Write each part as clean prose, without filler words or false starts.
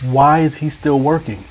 Why is he still working?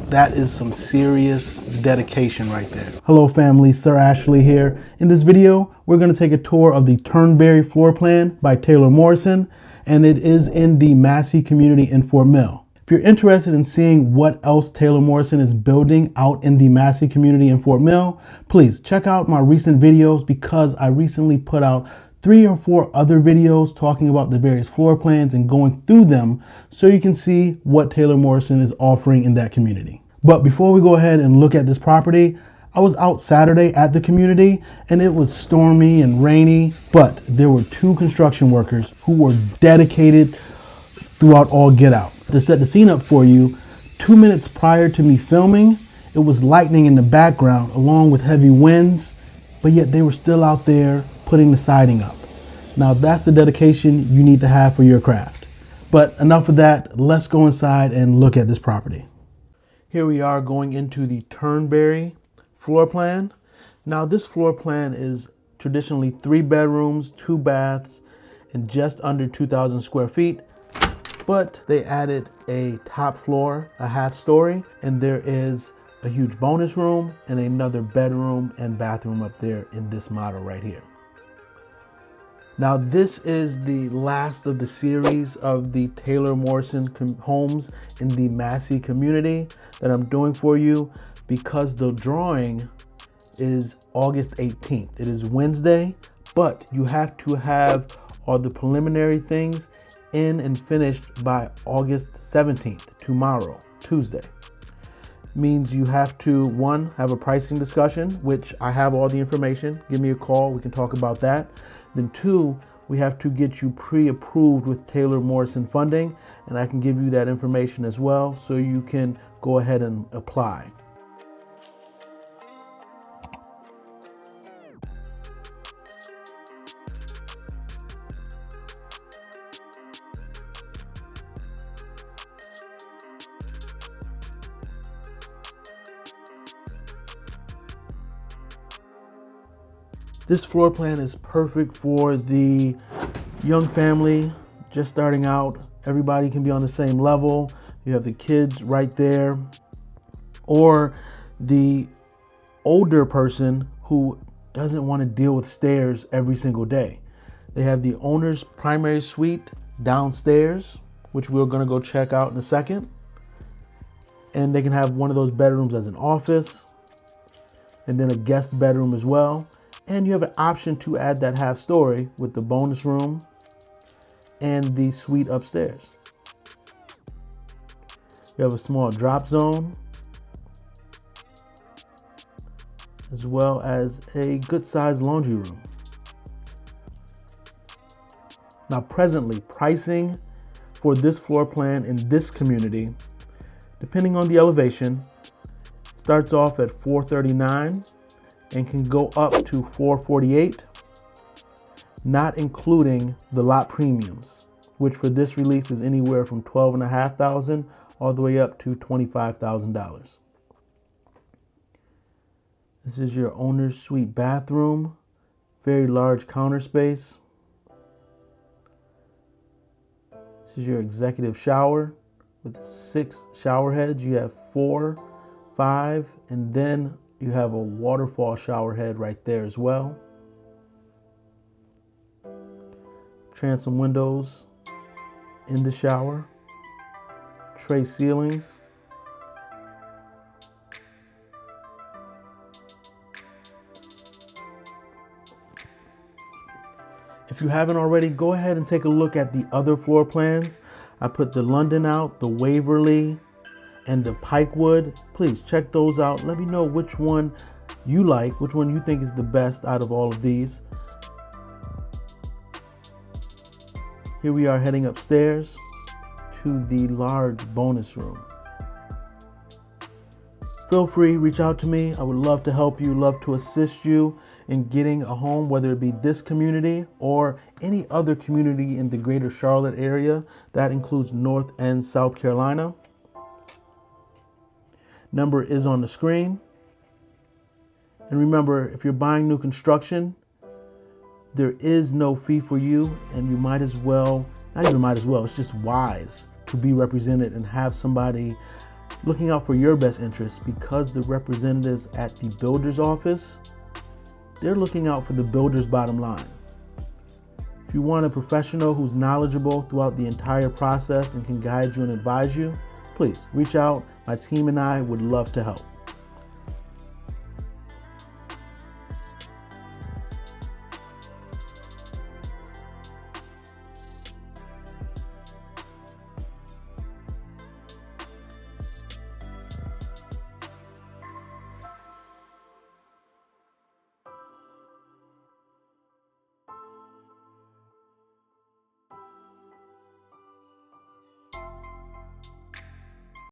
That is some serious dedication right there. Hello family, Sir Ashley here. In this video, we're going to take a tour of the Turnbury floor plan by Taylor Morrison, and it is in the Massey community in Fort Mill. If you're interested in seeing what else Taylor Morrison is building out in the Massey community in Fort Mill, please check out my recent videos because I recently put out 3 or 4 other videos talking about the various floor plans and going through them so you can see what Taylor Morrison is offering in that community. But before we go ahead and look at this property, I was out Saturday at the community and it was stormy and rainy, but there were 2 construction workers who were dedicated throughout all get out. To set the scene up for you, 2 minutes prior to me filming, it was lightning in the background along with heavy winds, but yet they were still out there putting the siding up. Now that's the dedication you need to have for your craft. But enough of that, let's go inside and look at this property. Here we are going into the Turnbury floor plan. Now this floor plan is traditionally 3 bedrooms, 2 baths, and just under 2,000 square feet. But they added a top floor, a half story, and there is a huge bonus room and another bedroom and bathroom up there in this model right here. Now this is the last of the series of the Taylor Morrison homes in the Massey community that I'm doing for you because the drawing is August 18th. It is Wednesday, but you have to have all the preliminary things in and finished by August 17th, tomorrow, Tuesday. Means you have to, 1, have a pricing discussion, which I have all the information. Give me a call, we can talk about that. Then 2, we have to get you pre-approved with Taylor Morrison funding, and I can give you that information as well so you can go ahead and apply. This floor plan is perfect for the young family just starting out. Everybody can be on the same level. You have the kids right there, or the older person who doesn't want to deal with stairs every single day. They have the owner's primary suite downstairs, which we're going to go check out in a second. And they can have one of those bedrooms as an office, and then a guest bedroom as well. And you have an option to add that half story with the bonus room and the suite upstairs. You have a small drop zone, as well as a good sized laundry room. Now presently, pricing for this floor plan in this community, depending on the elevation, starts off at $439 and can go up to $448, not including the lot premiums, which for this release is anywhere from $12,500 all the way up to $25,000. This is your owner's suite bathroom, very large counter space. This is your executive shower with 6 shower heads. You have 4, 5, and then you have a waterfall shower head right there as well. Transom windows in the shower. Tray ceilings. If you haven't already, go ahead and take a look at the other floor plans. I put the London out, the Waverly, and the Pikewood. Please check those out. Let me know which one you like, which one you think is the best out of all of these. Here we are heading upstairs to the large bonus room. Feel free, reach out to me. I would love to help you, love to assist you in getting a home, whether it be this community or any other community in the greater Charlotte area. That includes North and South Carolina. Number is on the screen. And remember, if you're buying new construction, there is no fee for you, and you might as well, not even might as well, it's just wise to be represented and have somebody looking out for your best interests, because the representatives at the builder's office, they're looking out for the builder's bottom line. If you want a professional who's knowledgeable throughout the entire process and can guide you and advise you, please reach out. My team and I would love to help.